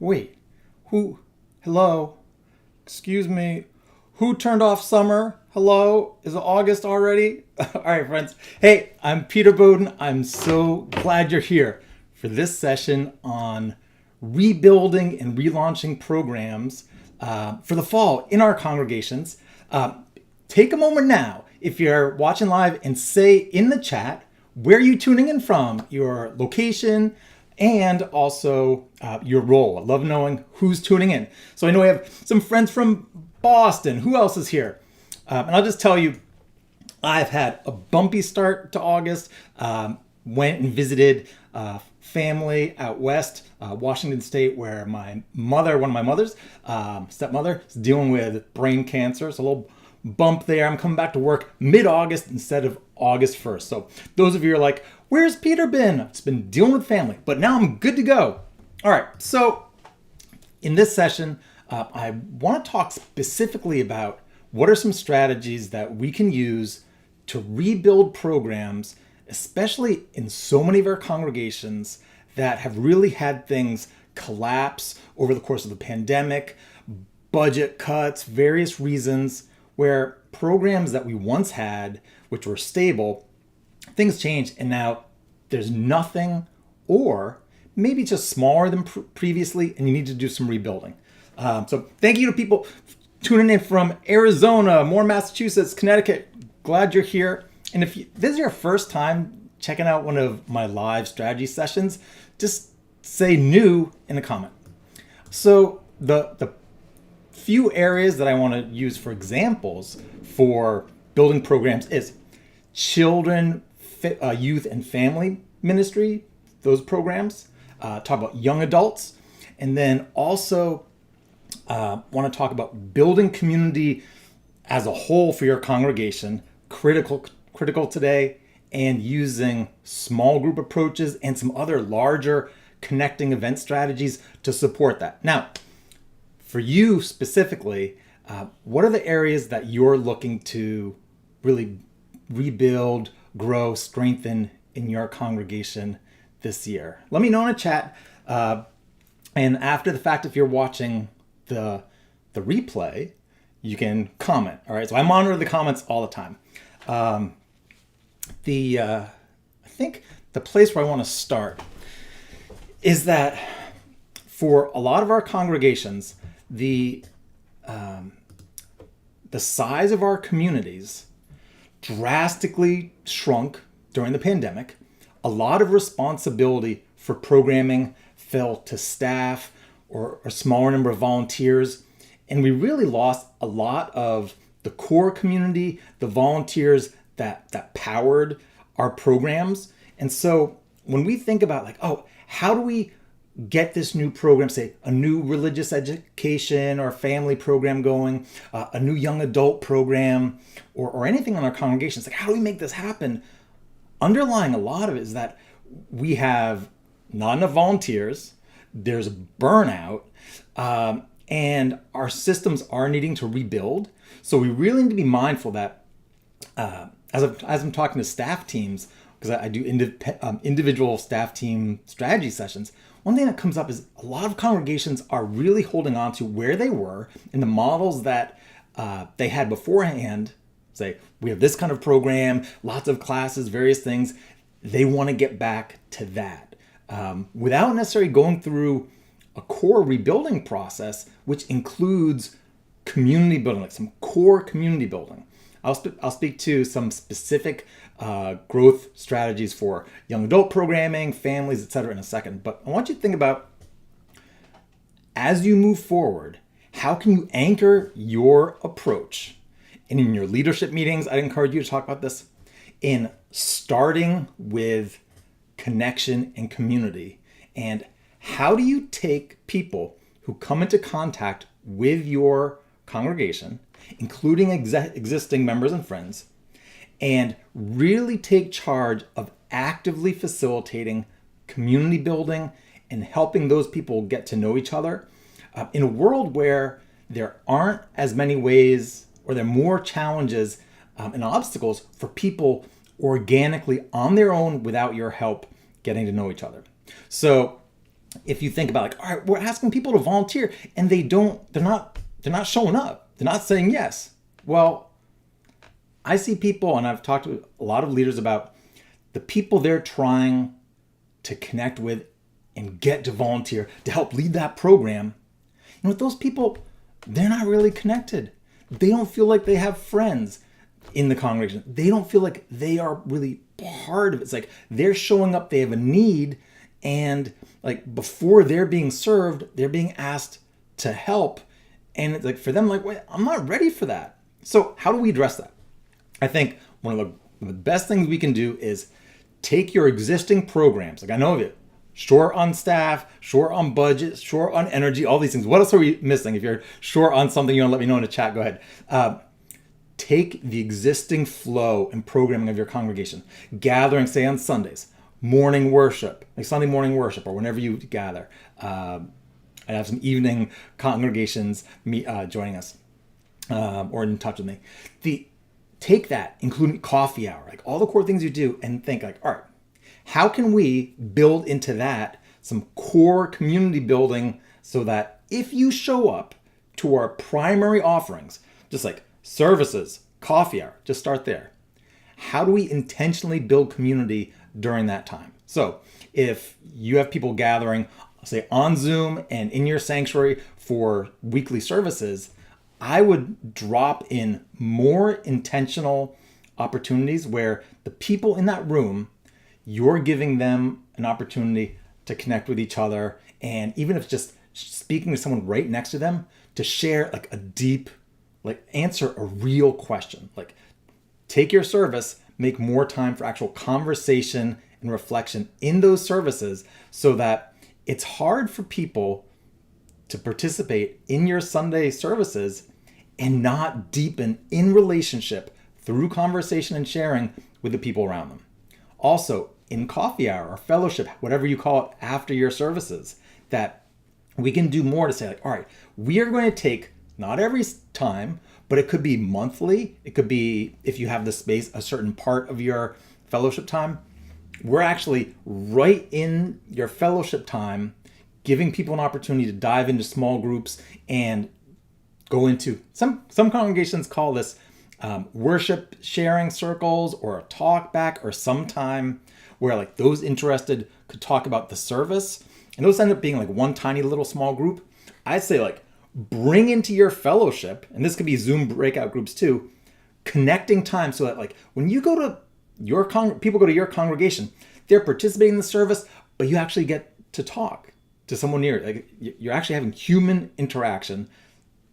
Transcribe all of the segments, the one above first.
Wait, who? Hello? Excuse me. Who turned off summer? Hello? Is it August already? All right, friends. Hey, I'm Peter Bowden. I'm so glad you're here for this session on rebuilding and relaunching programs for the fall in our congregations. Take a moment now, if you're watching live, and say in the chat where you tuning in from, your location, and also your role. I love knowing who's tuning in. So I know we have some friends from Boston. Who else is here? And I'll just tell you, I've had a bumpy start to August. Went and visited family out west, Washington State, where my mother, one of my mother's stepmother, is dealing with brain cancer. So a little bump there. I'm coming back to work mid-August instead of August 1st. So those of you are like, where's Peter been? It's been dealing with family, but now I'm good to go. All right, so in this session, I want to talk specifically about what are some strategies that we can use to rebuild programs, especially in so many of our congregations that have really had things collapse over the course of the pandemic, budget cuts, various reasons, where programs that we once had, which were stable, things changed and now there's nothing, or maybe just smaller than previously, and you need to do some rebuilding. So thank you to people tuning in from Arizona, more Massachusetts, Connecticut. Glad you're here. And if this is your first time checking out one of my live strategy sessions, just say new in the comment. So the few areas that I want to use for examples for building programs is children, youth and family ministry, those programs, talk about young adults, and then also want to talk about building community as a whole for your congregation, critical today, and using small group approaches and some other larger connecting event strategies to support that. Now, for you specifically, what are the areas that you're looking to really rebuild, grow, strengthen in your congregation this year? Let me know in the chat. And after the fact, if you're watching the replay, you can comment. All right, so I monitor the comments all the time. I think the place where I want to start is that for a lot of our congregations, the size of our communities drastically shrunk during the pandemic. A lot of responsibility for programming fell to staff or a smaller number of volunteers. And we really lost a lot of the core community, the volunteers that powered our programs. And so when we think about like, oh, how do we get this new program, say a new religious education or family program going, a new young adult program, or anything in our congregations, like how do we make this happen? Underlying a lot of it is that we have not enough volunteers, there's burnout, and our systems are needing to rebuild. So we really need to be mindful that as I'm talking to staff teams, because I do individual staff team strategy sessions, one thing that comes up is a lot of congregations are really holding on to where they were in the models that they had beforehand. Say, we have this kind of program, lots of classes, various things. They want to get back to that without necessarily going through a core rebuilding process, which includes community building, like some core community building. I'll speak to some specific growth strategies for young adult programming, families, etc. in a second. But I want you to think about, as you move forward, how can you anchor your approach? And in your leadership meetings, I'd encourage you to talk about this in starting with connection and community. And how do you take people who come into contact with your congregation, including existing members and friends, and really take charge of actively facilitating community building and helping those people get to know each other in a world where there aren't as many ways, or there are more challenges and obstacles for people organically on their own without your help getting to know each other. So if you think about like, all right, we're asking people to volunteer and they're not showing up. They're not saying yes. Well, I see people, and I've talked to a lot of leaders about the people they're trying to connect with and get to volunteer to help lead that program. With those people, they're not really connected. They don't feel like they have friends in the congregation. They don't feel like they are really part of it. It's like they're showing up, they have a need, and like before they're being served, they're being asked to help. And it's like for them, like, wait, I'm not ready for that. So how do we address that? I think one of the best things we can do is take your existing programs. Like I know of it, short on staff, short on budget, short on energy, all these things. What else are we missing? If you're short on something, you want to let me know in the chat, go ahead. Take the existing flow and programming of your congregation. Gathering, say on Sundays, morning worship, like Sunday morning worship, or whenever you gather. I have some evening congregations joining us or in touch with me. Take that, including coffee hour, like all the core things you do, and think like, all right, how can we build into that some core community building so that if you show up to our primary offerings, just like services, coffee hour, just start there. How do we intentionally build community during that time? So if you have people gathering, say on Zoom and in your sanctuary for weekly services, I would drop in more intentional opportunities where the people in that room, you're giving them an opportunity to connect with each other. And even if it's just speaking to someone right next to them, to share like a deep, like answer a real question. Like take your service, make more time for actual conversation and reflection in those services so that it's hard for people to participate in your Sunday services and not deepen in relationship through conversation and sharing with the people around them. Also, in coffee hour or fellowship, whatever you call it after your services, that we can do more to say like, all right, we are going to take not every time, but it could be monthly. It could be, if you have the space, a certain part of your fellowship time. We're actually right in your fellowship time, giving people an opportunity to dive into small groups and go into, some congregations call this worship sharing circles or a talk back or some time where like those interested could talk about the service. And those end up being like one tiny little small group. I'd say like bring into your fellowship, and this could be Zoom breakout groups too, connecting time so that like when you go to your people go to your congregation, they're participating in the service, but you actually get to talk to someone near. Like you're actually having human interaction,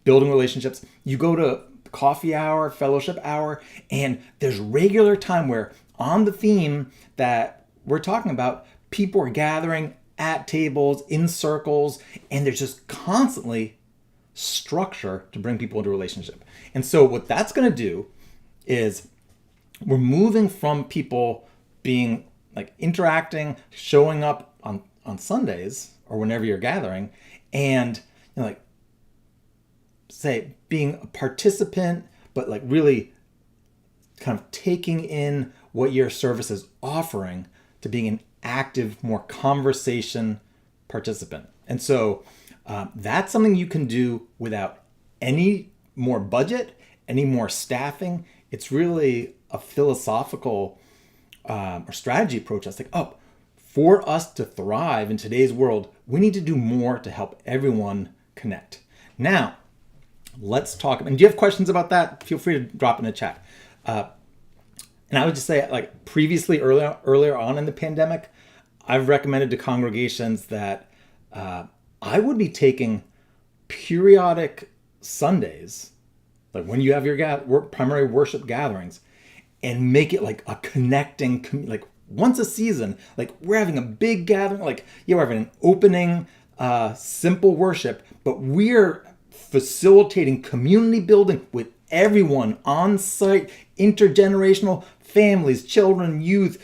building relationships. You go to coffee hour, fellowship hour, and there's regular time where on the theme that we're talking about, people are gathering at tables, in circles, and there's just constantly structure to bring people into a relationship. And so what that's going to do is we're moving from people being like interacting, showing up on Sundays or whenever you're gathering, and like say being a participant, but like really kind of taking in what your service is offering, to being an active, more conversation participant. And so that's something you can do without any more budget, any more staffing. It's really a philosophical or strategy approach that's like, oh, for us to thrive in today's world, we need to do more to help everyone connect. Now, let's talk. And do you have questions about that? Feel free to drop in the chat. And I would just say, like previously, earlier on in the pandemic, I've recommended to congregations that I would be taking periodic Sundays, like when you have your primary worship gatherings, and make it like a connecting, like once a season, like we're having a big gathering, like we're having an opening, simple worship, but we're facilitating community building with everyone on site, intergenerational, families, children, youth,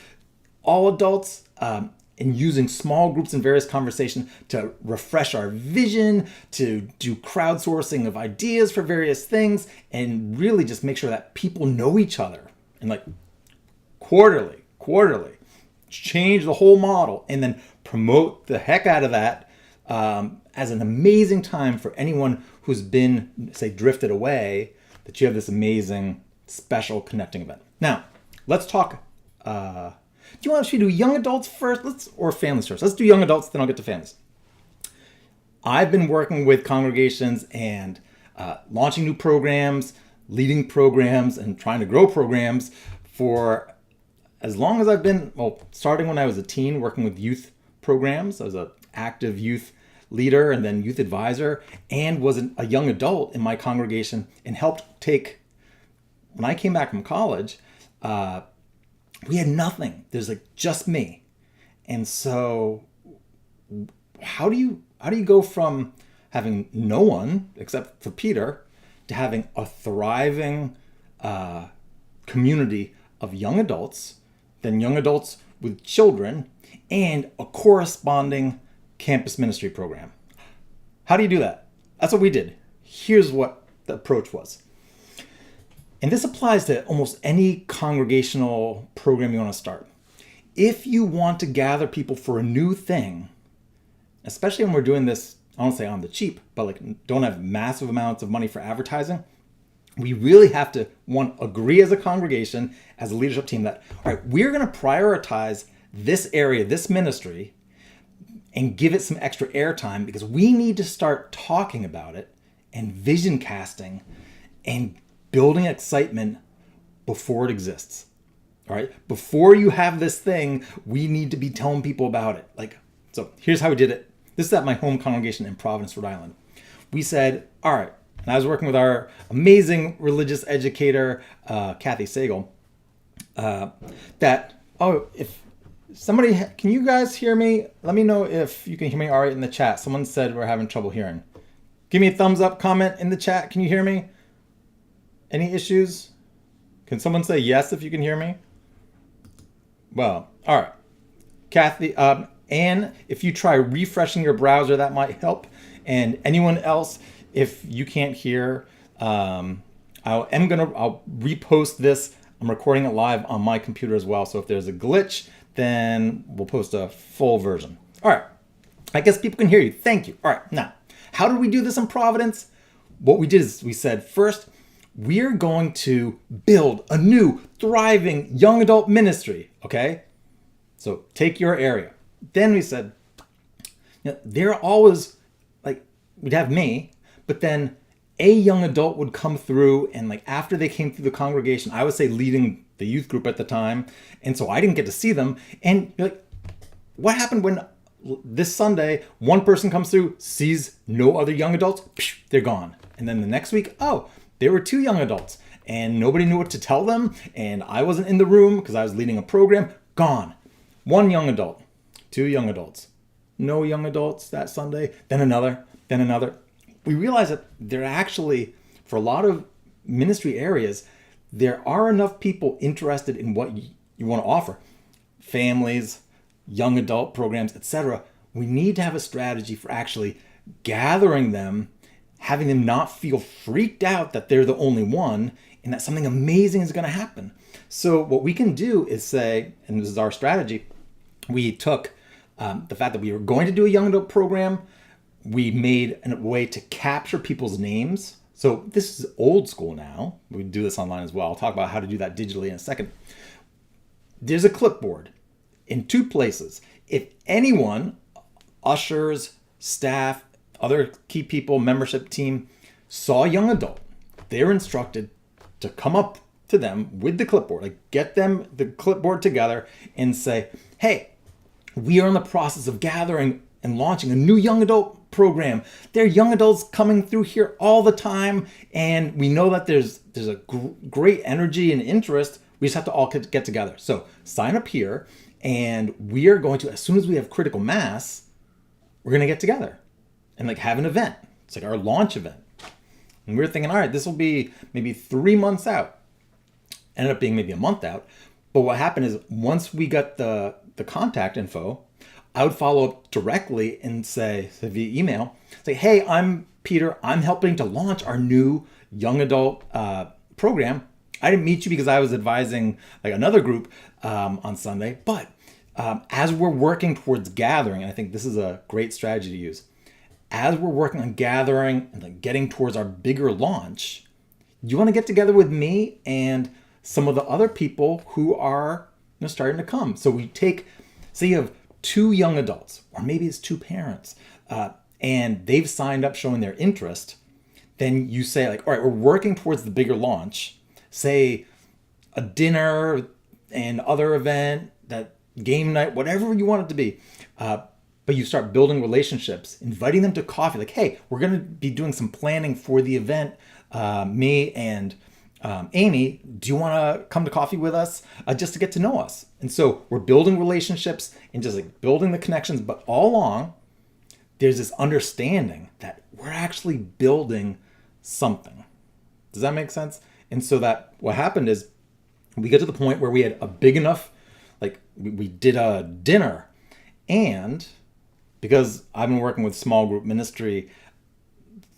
all adults, and using small groups and various conversations to refresh our vision, to do crowdsourcing of ideas for various things, and really just make sure that people know each other. And like quarterly, change the whole model, and then promote the heck out of that as an amazing time for anyone who's been, say, drifted away, that you have this amazing, special connecting event. Now, let's talk. Do you want to do young adults first? Or families first? Let's do young adults, then I'll get to families. I've been working with congregations and launching new programs, leading programs, and trying to grow programs for as long as I've been, starting when I was a teen, working with youth programs. I was an active youth leader and then youth advisor, and was a young adult in my congregation, and helped take, when I came back from college, we had nothing. There's just me. And so how do you go from having no one except for Peter to having a thriving community of young adults, then young adults with children, and a corresponding campus ministry program? How do you do that? That's what we did. Here's what the approach was. And this applies to almost any congregational program you want to start. If you want to gather people for a new thing, especially when we're doing this, I won't say on the cheap, but don't have massive amounts of money for advertising, we really have to, one, agree as a congregation, as a leadership team that, all right, we're going to prioritize this area, this ministry, and give it some extra airtime, because we need to start talking about it and vision casting and building excitement before it exists. All right. Before you have this thing, we need to be telling people about it. So here's how we did it. This is at my home congregation in Providence, Rhode Island. We said, all right, and I was working with our amazing religious educator, Kathy Sagal, if somebody, can you guys hear me? Let me know if you can hear me all right in the chat. Someone said we're having trouble hearing. Give me a thumbs up, comment in the chat. Can you hear me? Any issues? Can someone say yes if you can hear me? Well, all right. Kathy, Anne, if you try refreshing your browser, that might help. And anyone else, if you can't hear, I'll repost this. I'm recording it live on my computer as well. So if there's a glitch, then we'll post a full version. All right. I guess people can hear you. Thank you. All right. Now, how did we do this in Providence? What we did is we said, first, we're going to build a new, thriving young adult ministry, okay? So take your area. Then we said, they're always, we'd have me, but then a young adult would come through, and after they came through the congregation, I would say leading the youth group at the time, and so I didn't get to see them. And you're like, what happened when this Sunday, one person comes through, sees no other young adults, they're gone. And then the next week, there were two young adults and nobody knew what to tell them. And I wasn't in the room because I was leading a program. Gone. One young adult, two young adults, no young adults that Sunday, then another, then another. We realized that there actually, for a lot of ministry areas, there are enough people interested in what you want to offer. Families, young adult programs, etc. We need to have a strategy for actually gathering them, having them not feel freaked out that they're the only one and that something amazing is going to happen. So what we can do is say, and this is our strategy, we took the fact that we were going to do a young adult program, we made a way to capture people's names. So this is old school now. We do this online as well. I'll talk about how to do that digitally in a second. There's a clipboard in two places. If anyone, ushers, staff, other key people, membership team, saw a young adult, they're instructed to come up to them with the clipboard, get them the clipboard together and say, hey, we are in the process of gathering and launching a new young adult program. There are young adults coming through here all the time, and we know that there's a great energy and interest. We just have to all get together. So sign up here, and we are going to, as soon as we have critical mass, we're going to get together and have an event. It's our launch event. And we were thinking, all right, this will be maybe 3 months out. Ended up being maybe a month out. But what happened is once we got the contact info, I would follow up directly and say via email, say, hey, I'm Peter. I'm helping to launch our new young adult program. I didn't meet you because I was advising another group on Sunday, but as we're working towards gathering, and I think this is a great strategy to use, as we're working on gathering and like getting towards our bigger launch, you want to get together with me and some of the other people who are starting to come. So we take, say you have two young adults, or maybe it's two parents, and they've signed up showing their interest. Then you say like, all right, we're working towards the bigger launch, say a dinner and other event, that game night, whatever you want it to be. But you start building relationships, inviting them to coffee. Like, hey, we're going to be doing some planning for the event. Me and Amy, do you want to come to coffee with us just to get to know us? And so we're building relationships and just like building the connections. But all along, there's this understanding that we're actually building something. Does that make sense? And so that what happened is we get to the point where we had a big enough, like we did a dinner, and because I've been working with small group ministry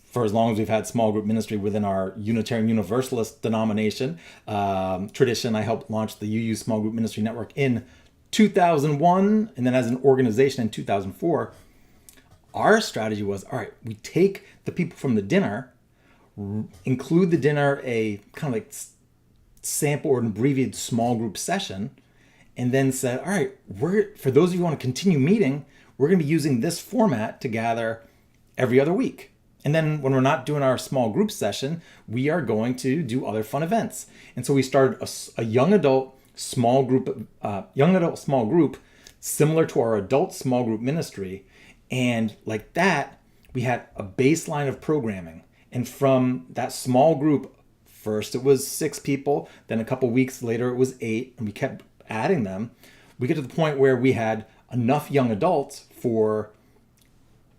for as long as we've had small group ministry within our Unitarian Universalist denomination tradition, I helped launch the UU Small Group Ministry Network in 2001, and then as an organization in 2004. Our strategy was, all right, we take the people from the dinner, include the dinner a kind of like sample or an abbreviated small group session, and then said, all right, for those of you who want to continue meeting, we're going to be using this format to gather every other week. And then when we're not doing our small group session, we are going to do other fun events. And so we started a young adult small group, similar to our adult small group ministry. And like that, we had a baseline of programming. And from that small group, first it was 6 people, then a couple weeks later it was 8, and we kept adding them. We get to the point where we had enough young adults for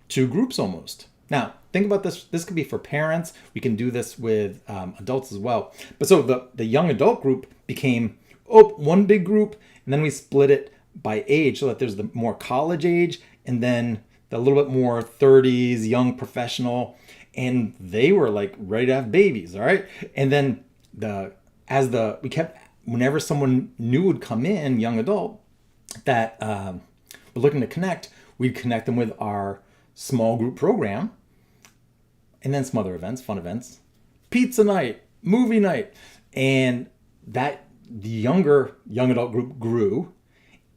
2 groups almost. Now, think about this. This could be for parents. We can do this with adults as well. But so the young adult group became one big group, and then we split it by age so that there's the more college age, and then the little bit more 30s, young professional, and they were like ready to have babies, all right? And then we kept, whenever someone new would come in, young adult, that we're looking to connect, we'd connect them with our small group program, and then some other events, fun events, pizza night, movie night, and that the young adult group grew,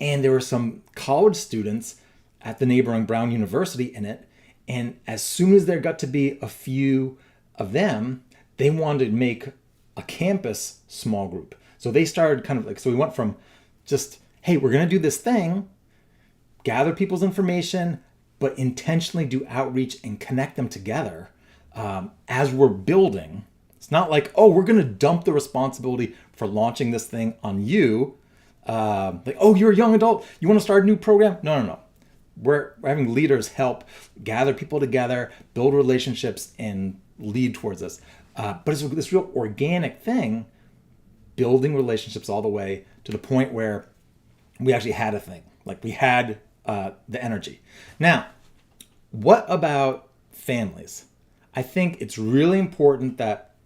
and there were some college students at the neighboring Brown University in it, and as soon as there got to be a few of them, they wanted to make a campus small group. So they started kind of like, so we went from just, hey, we're going to do this thing, gather people's information, but intentionally do outreach and connect them together as we're building. It's not like, oh, we're going to dump the responsibility for launching this thing on you. Like, oh, you're a young adult, you want to start a new program? No. We're having leaders help gather people together, build relationships, and lead towards this. But it's this real organic thing, building relationships all the way to the point where we actually had a thing. Like we had the energy. Now, what about families? I think it's really important that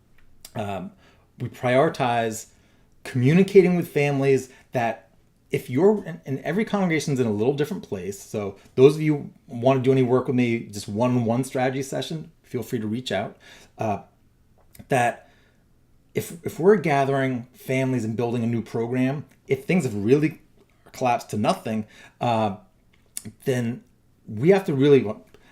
we prioritize communicating with families. That if you're, and every congregation's in a little different place. So those of you who want to do any work with me, just one-on-one strategy session, feel free to reach out. That if we're gathering families and building a new program, if things have really collapsed to nothing, then we have to really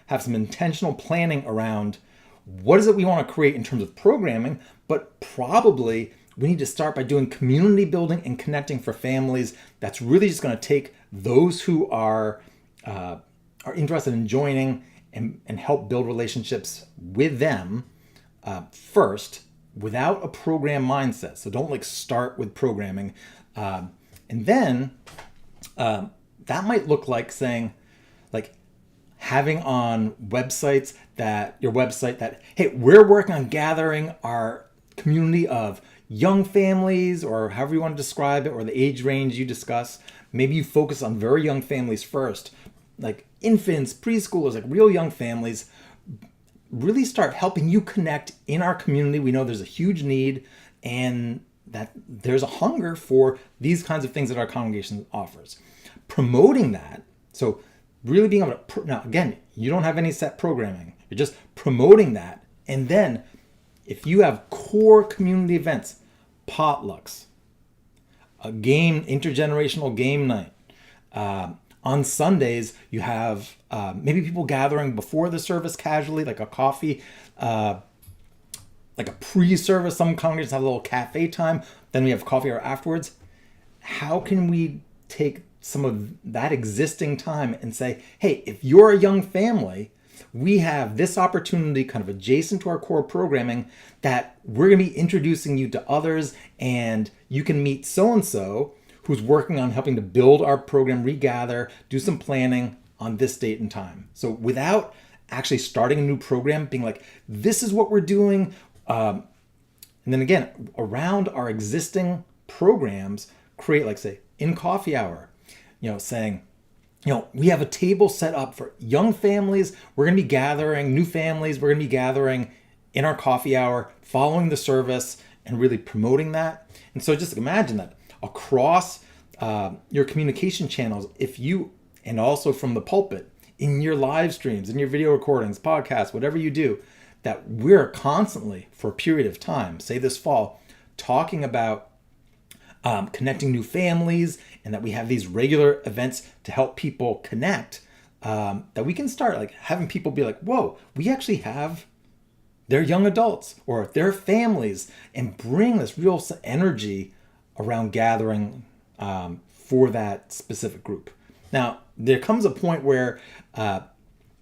have some intentional planning around what is it we want to create in terms of programming, but probably we need to start by doing community building and connecting for families. That's really just going to take those who are interested in joining and help build relationships with them first, without a program mindset. So don't like start with programming. And then that might look like saying, like having on websites that hey, we're working on gathering our community of young families, or however you want to describe it, or the age range you discuss. Maybe you focus on very young families first, like infants, preschoolers, like real young families. Really start helping you connect in our community. We know there's a huge need, and that there's a hunger for these kinds of things that our congregation offers. promoting that. So really being able to, now again, you don't have any set programming. You're just promoting that. And then if you have core community events, potlucks, a game, intergenerational game night, on Sundays, you have maybe people gathering before the service casually, like a coffee, like a pre-service. Some congregations have a little cafe time. Then we have coffee hour afterwards. How can we take some of that existing time and say, hey, if you're a young family, we have this opportunity kind of adjacent to our core programming that we're going to be introducing you to others, and you can meet so-and-so who's working on helping to build our program, regather, do some planning on this date and time. So without actually starting a new program, being like, this is what we're doing. And then again, around our existing programs, create, like, say, in coffee hour, saying, we have a table set up for young families. We're going to be gathering, new families. We're going to be gathering in our coffee hour, following the service, and really promoting that. And so just imagine that across your communication channels, and also from the pulpit, in your live streams, in your video recordings, podcasts, whatever you do, that we're constantly, for a period of time, say this fall, talking about connecting new families, and that we have these regular events to help people connect, that we can start like having people be like, whoa, we actually have their young adults or their families, and bring this real energy around gathering for that specific group. Now, there comes a point where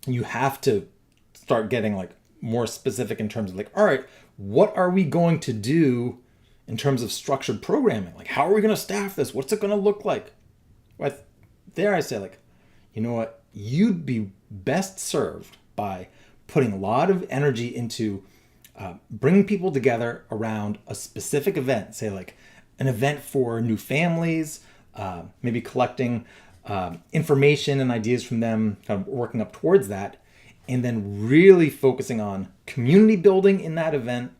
you have to start getting like more specific in terms of like, all right, what are we going to do in terms of structured programming? Like, how are we going to staff this? What's it going to look like? Right there, I say, like, you know what? You'd be best served by putting a lot of energy into bringing people together around a specific event, say like an event for new families, maybe collecting information and ideas from them, kind of working up towards that, and then really focusing on community building in that event,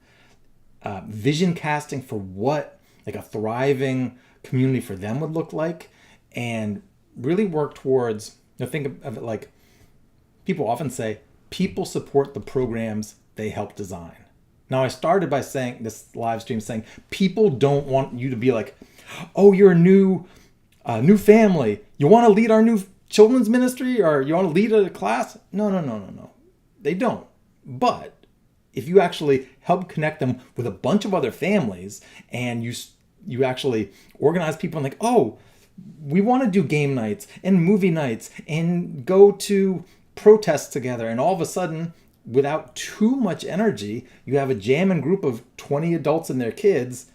vision casting for what like a thriving community for them would look like, and really work towards, think of it like, people often say, people support the programs they help design. Now, I started by saying, this live stream saying, people don't want you to be like, oh, you're a new family. You want to lead our new children's ministry, or you want to lead a class? No. They don't. But if you actually help connect them with a bunch of other families, and you actually organize people and like, oh, we want to do game nights and movie nights and go to protests together, and all of a sudden, without too much energy, you have a jamming group of 20 adults and their kids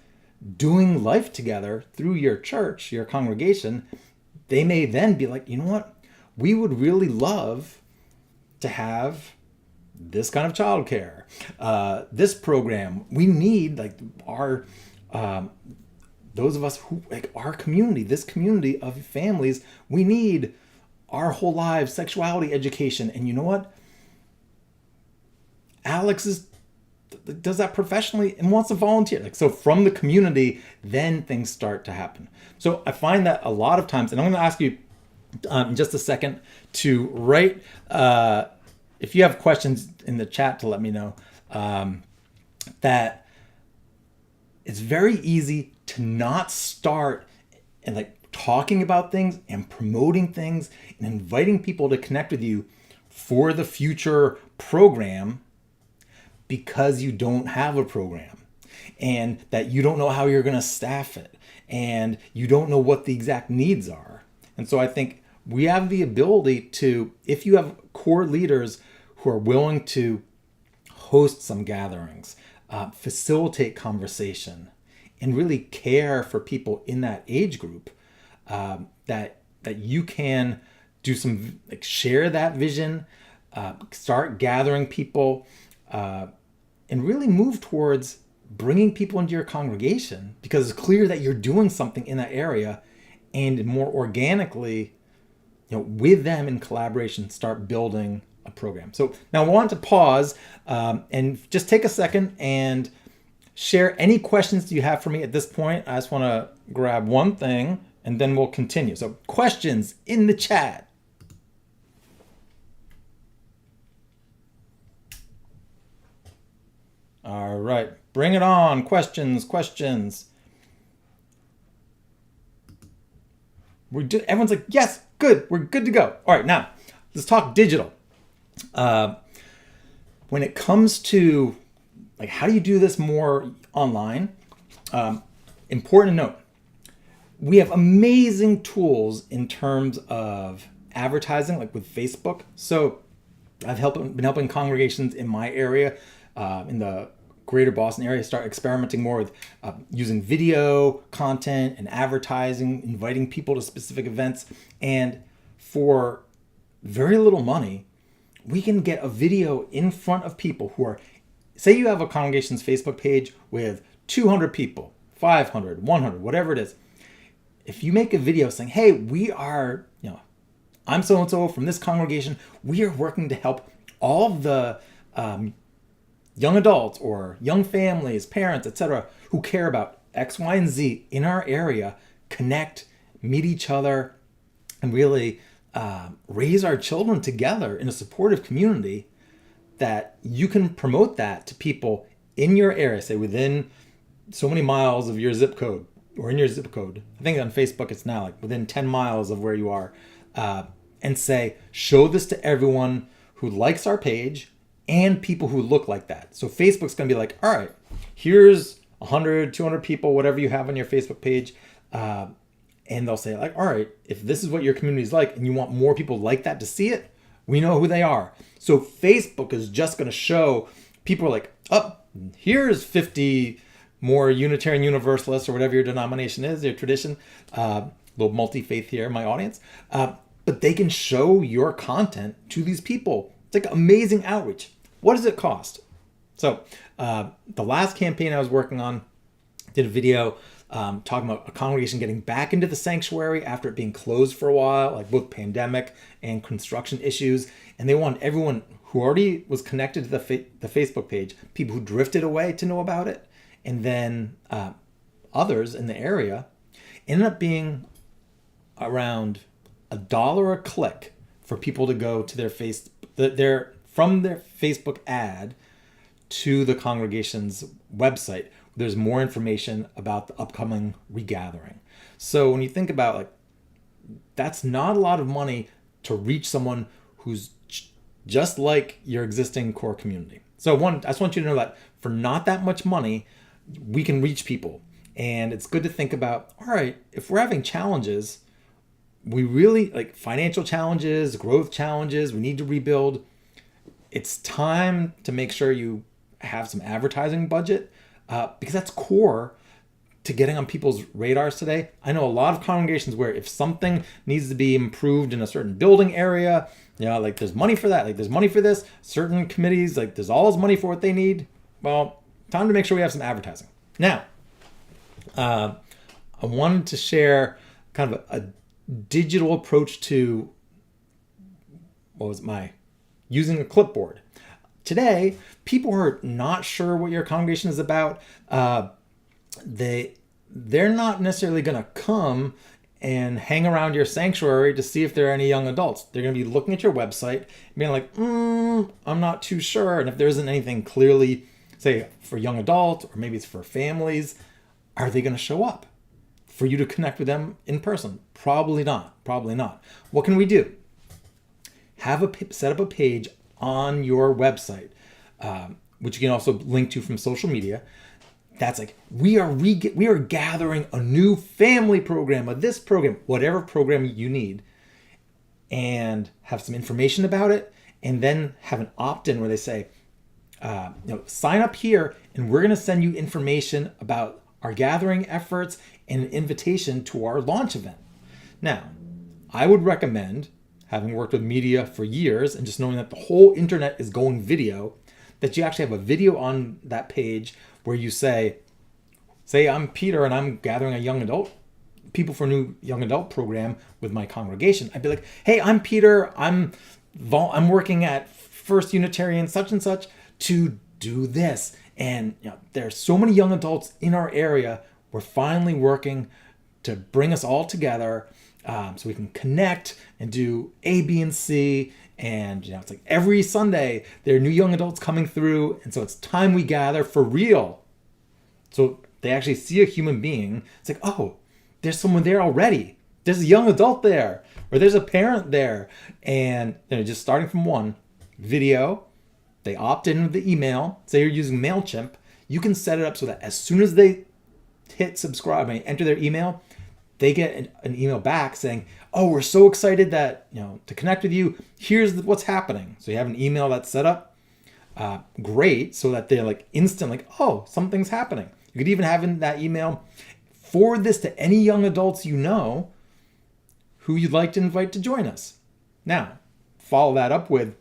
doing life together through your church, your congregation. They may then be like, you know what? We would really love to have this kind of childcare, this program. We need like our, those of us who like our community, this community of families, we need our whole lives, sexuality education. And you know what? Alex does that professionally and wants to volunteer. Like, so from the community, then things start to happen. So I find that a lot of times, and I'm going to ask you in just a second to write, if you have questions in the chat, to let me know, that it's very easy to not start and like talking about things and promoting things and inviting people to connect with you for the future program, because you don't have a program, and that you don't know how you're going to staff it, and you don't know what the exact needs are. And so I think we have the ability to, if you have core leaders who are willing to host some gatherings, facilitate conversation, and really care for people in that age group, that you can do some, like, share that vision, start gathering people, and really move towards bringing people into your congregation, because it's clear that you're doing something in that area, and more organically, with them in collaboration, start building a program. So now I want to pause and just take a second and share any questions you have for me at this point. I just want to grab one thing and then we'll continue. So questions in the chat. All right, bring it on. Questions. Everyone's like, yes, good. We're good to go. All right, now let's talk digital. When it comes to like, how do you do this more online? Important to note, we have amazing tools in terms of advertising, like with Facebook. So I've been helping congregations in my area, in the greater Boston area, start experimenting more with using video content and advertising, inviting people to specific events. And for very little money, we can get a video in front of people who are, say you have a congregation's Facebook page with 200 people, 500, 100, whatever it is. If you make a video saying, hey, we are, I'm so-and-so from this congregation, we are working to help all of the young adults or young families, parents, etc., who care about X, Y, and Z in our area, connect, meet each other, and really raise our children together in a supportive community, that you can promote that to people in your area, say within so many miles of your zip code, or in your zip code. I think on Facebook it's now like within 10 miles of where you are, and say, show this to everyone who likes our page and people who look like that. So Facebook's going to be like, all right, here's 100, 200 people, whatever you have on your Facebook page. And they'll say like, all right, if this is what your community is like and you want more people like that to see it, we know who they are. So Facebook is just going to show people like, oh, here's 50 more Unitarian Universalists or whatever your denomination is, your tradition, little multi-faith here, my audience. But they can show your content to these people. It's like amazing outreach. What does it cost? So the last campaign I was working on, did a video talking about a congregation getting back into the sanctuary after it being closed for a while, like both pandemic and construction issues. And they want everyone who already was connected to the Facebook page, people who drifted away, to know about it. And then others in the area, ended up being around $1 a click for people to go to from their Facebook ad to the congregation's website. There's more information about the upcoming regathering. So when you think about like, that's not a lot of money to reach someone who's just like your existing core community. So I just want you to know that for not that much money, we can reach people. And it's good to think about, all right, if we're having challenges, we really like financial challenges, growth challenges, we need to rebuild. It's time to make sure you have some advertising budget, because that's core to getting on people's radars today. I know a lot of congregations where if something needs to be improved in a certain building area, like there's money for that, like there's money for this. Certain committees, like there's always money for what they need. Well, time to make sure we have some advertising. Now, I wanted to share kind of a digital approach to using a clipboard. Today, people are not sure what your congregation is about. They're not necessarily going to come and hang around your sanctuary to see if there are any young adults. They're going to be looking at your website and being like, I'm not too sure. And if there isn't anything clearly, say, for young adults, or maybe it's for families, are they going to show up for you to connect with them in person? Probably not. What can we do? Set up a page on your website, which you can also link to from social media. That's like, we are gathering a new family program, or this program, whatever program you need, and have some information about it, and then have an opt-in where they say, sign up here, and we're going to send you information about our gathering efforts and an invitation to our launch event. Now, I would recommend, having worked with media for years and just knowing that the whole internet is going video, that you actually have a video on that page where you say I'm Peter and I'm gathering people for a new young adult program with my congregation. I'd be like, hey, I'm Peter. I'm working at First Unitarian such and such to do this. And there's so many young adults in our area. We're finally working to bring us all together, so we can connect and do A, B, and C. And it's like every Sunday there are new young adults coming through, and so it's time we gather for real. So they actually see a human being. It's like, oh, there's someone there already. There's a young adult there, or there's a parent there, and just starting from one video. They opt in with the email. Say you're using MailChimp, you can set it up so that as soon as they hit subscribe and enter their email, they get an email back saying, oh, we're so excited that, to connect with you. Here's what's happening. So you have an email that's set up great, so that they're like instant, like, oh, something's happening. You could even have in that email, forward this to any young adults you know who you'd like to invite to join us. Now, follow that up with,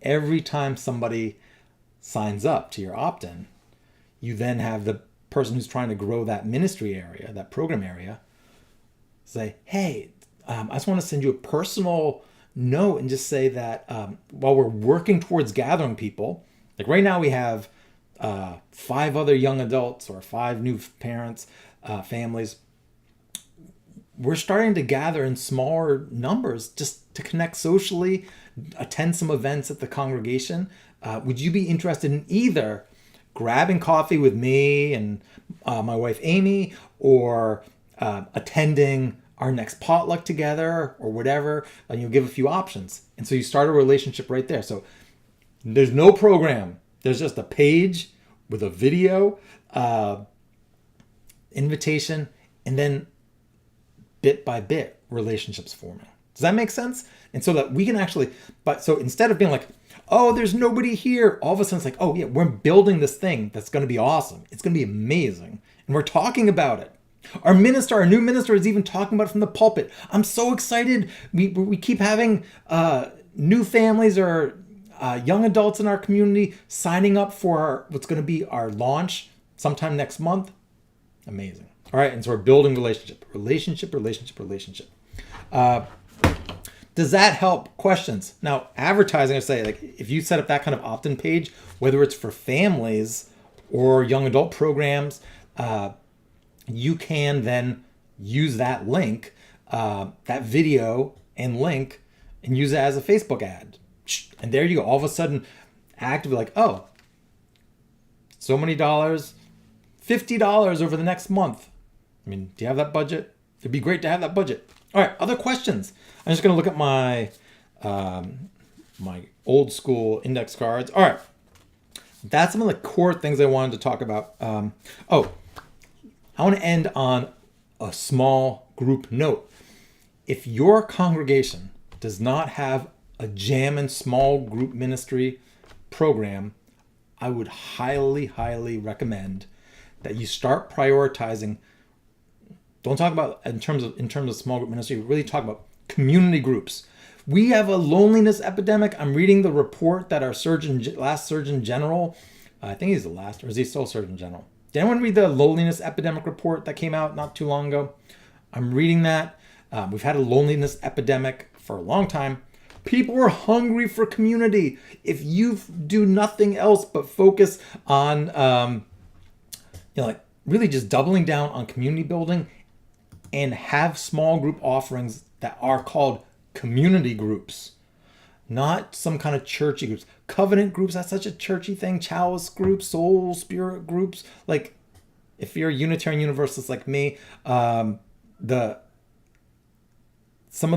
every time somebody signs up to your opt-in, you then have the person who's trying to grow that ministry area, that program area, say, hey, I just want to send you a personal note and just say that while we're working towards gathering people, like right now we have 5 other young adults or 5 new parents, families. We're starting to gather in smaller numbers just to connect socially, attend some events at the congregation. Would you be interested in either grabbing coffee with me and my wife Amy, or attending our next potluck together, or whatever? And you'll give a few options. And so you start a relationship right there. So there's no program. There's just a page with a video, invitation, and then bit by bit relationships forming. Does that make sense? And so that we can actually, so instead of being like, oh, there's nobody here, all of a sudden it's like, oh yeah, we're building this thing that's going to be awesome. It's going to be amazing. And we're talking about it. Our new minister is even talking about it from the pulpit. I'm so excited. We keep having new families or young adults in our community signing up for what's going to be our launch sometime next month. Amazing. All right, and so we're building relationship. Does that help? Questions? Now, advertising, I say, like, if you set up that kind of opt-in page, whether it's for families or young adult programs, you can then use that link, that video and link, and use it as a Facebook ad. And there you go. All of a sudden, actively like, oh, so many dollars, $50 over the next month. I mean, do you have that budget? It'd be great to have that budget. All right, other questions. I'm just going to look at my my old school index cards. All right, that's some of the core things I wanted to talk about. I want to end on a small group note. If your congregation does not have a jam and small group ministry program, I would highly, highly recommend that you start prioritizing. Don't talk about in terms of small group ministry. Really talk about community groups. We have a loneliness epidemic. I'm reading the report that our last Surgeon General, I think he's the last, or is he still Surgeon General? Did anyone read the loneliness epidemic report that came out not too long ago? I'm reading that. We've had a loneliness epidemic for a long time. People are hungry for community. If you do nothing else but focus on, like really just doubling down on community building, and have small group offerings that are called community groups, not some kind of churchy groups. Covenant groups, that's such a churchy thing. Chalice groups, soul spirit groups. Like, if you're a Unitarian Universalist like me, some of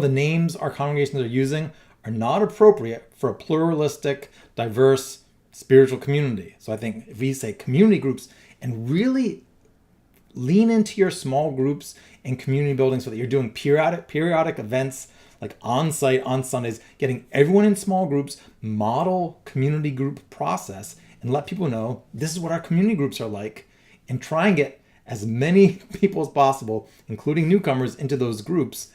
the names our congregations are using are not appropriate for a pluralistic, diverse spiritual community. So I think if we say community groups and really lean into your small groups and community building so that you're doing periodic events like on site on Sundays, getting everyone in small groups, model community group process, and let people know this is what our community groups are like, and try and get as many people as possible, including newcomers, into those groups.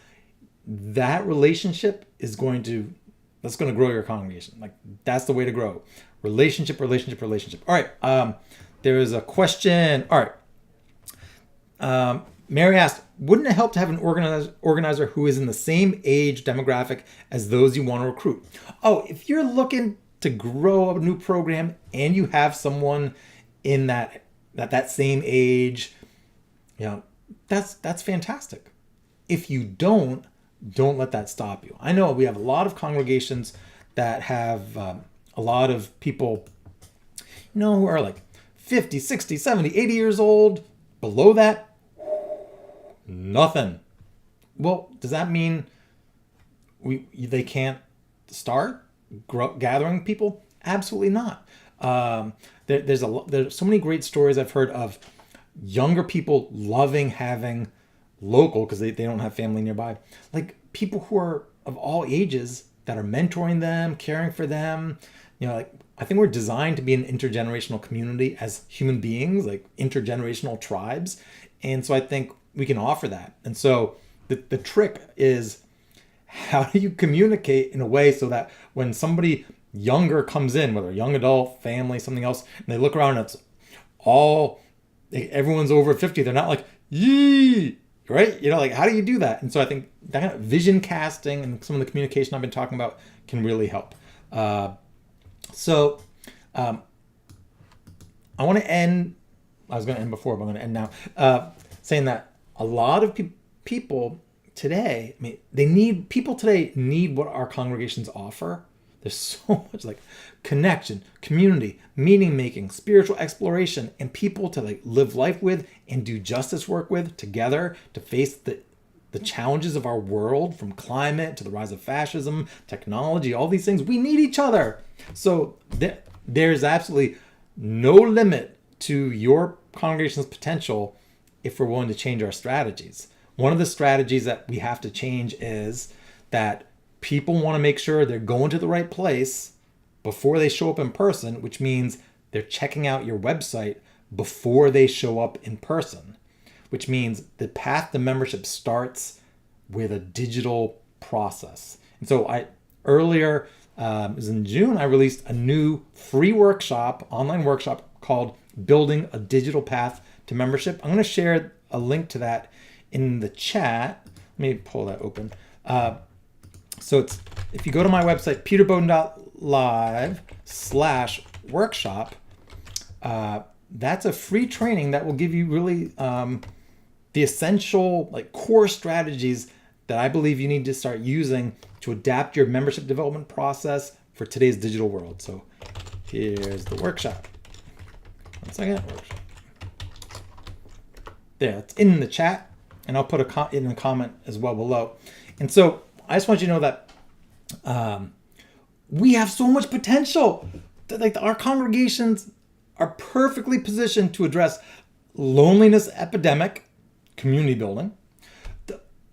That relationship that's going to grow your congregation. Like, that's the way to grow. Relationship. All right. There is a question. All right. Mary asked, wouldn't it help to have an organizer who is in the same age demographic as those you want to recruit? Oh, if you're looking to grow a new program and you have someone in that same age, that's fantastic. If you don't let that stop you. I know we have a lot of congregations that have a lot of people, who are like 50, 60, 70, 80 years old. Below that, nothing. Well, does that mean they can't start gathering people? Absolutely not. There's so many great stories I've heard of younger people loving having local, because they don't have family nearby, like people who are of all ages that are mentoring them, caring for them. Like, I think we're designed to be an intergenerational community as human beings, like intergenerational tribes. And so I think we can offer that. And so the trick is, how do you communicate in a way so that when somebody younger comes in, whether a young adult, family, something else, and they look around and it's everyone's over 50, they're not like, yee, right? Like, how do you do that? And so I think that kind of vision casting and some of the communication I've been talking about can really help. So I want to end, I was going to end before, but I'm going to end now, saying that a lot of people today, people today need what our congregations offer. There's so much like connection, community, meaning making, spiritual exploration, and people to like live life with and do justice work with together to face the challenges of our world, from climate to the rise of fascism, technology, all these things. We need each other. So there's absolutely no limit to your congregation's potential if we're willing to change our strategies. One of the strategies that we have to change is that people want to make sure they're going to the right place before they show up in person, which means they're checking out your website before they show up in person, which means the path to membership starts with a digital process. And so earlier, it was in June, I released a new free online workshop called Building a Digital Path to Membership. I'm going to share a link to that in the chat. Let me pull that open. So if you go to my website, peterbowden.live/workshop, that's a free training that will give you really the essential like core strategies that I believe you need to start using to adapt your membership development process for today's digital world. So here's the workshop. One second. Workshop. There, it's in the chat, and I'll put in a comment as well below. And so I just want you to know that we have so much potential. Like, our congregations are perfectly positioned to address loneliness epidemic, community building,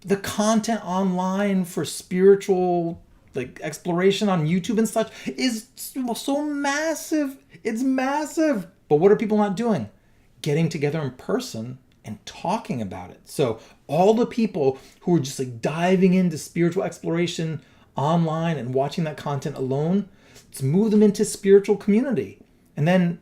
the content online for spiritual like exploration on YouTube and such is so massive. It's massive. But what are people not doing? Getting together in person and talking about it. So all the people who are just like diving into spiritual exploration online and watching that content alone, let's move them into spiritual community. And then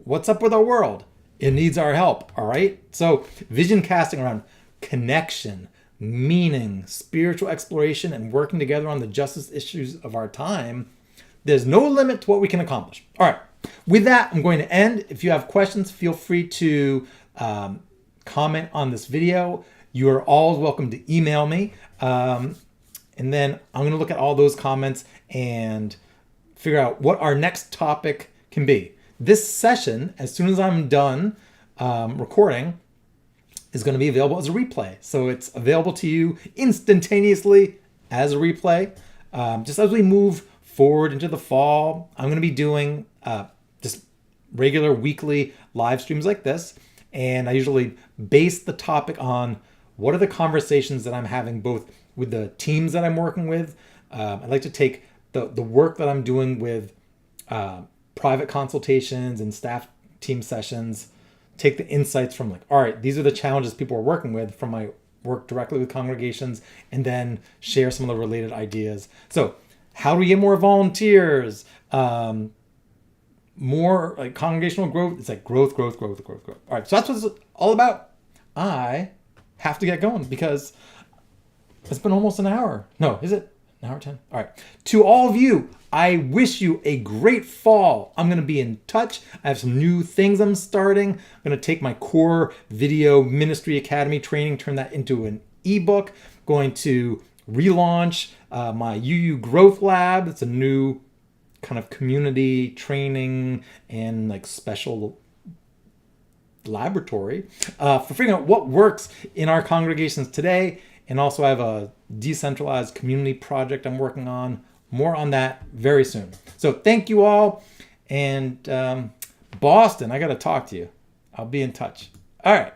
what's up with our world? It needs our help, all right? So vision casting around connection, meaning, spiritual exploration, and working together on the justice issues of our time. There's no limit to what we can accomplish. All right, with that, I'm going to end. If you have questions, feel free to comment on this video. You are always welcome to email me. And then I'm going to look at all those comments and figure out what our next topic can be. This session, as soon as I'm done recording, is going to be available as a replay. So it's available to you instantaneously as a replay. Just as we move forward into the fall, I'm going to be doing just regular weekly live streams like this. And I usually base the topic on what are the conversations that I'm having both with the teams that I'm working with. I like to take the work that I'm doing with private consultations and staff team sessions, take the insights from like, all right, these are the challenges people are working with from my work directly with congregations, and then share some of the related ideas. So how do we get more volunteers? More like congregational growth. It's like growth. All right, so that's what it's all about. I have to get going because it's been almost an hour. No, is it? An hour 10? All right. To all of you, I wish you a great fall. I'm going to be in touch. I have some new things I'm starting. I'm going to take my core video ministry academy training, turn that into an ebook. Going to relaunch my UU Growth Lab. It's a new kind of community training and like special laboratory for figuring out what works in our congregations today. And also I have a decentralized community project I'm working on. More on that very soon. So thank you all. And Boston, I got to talk to you. I'll be in touch. All right.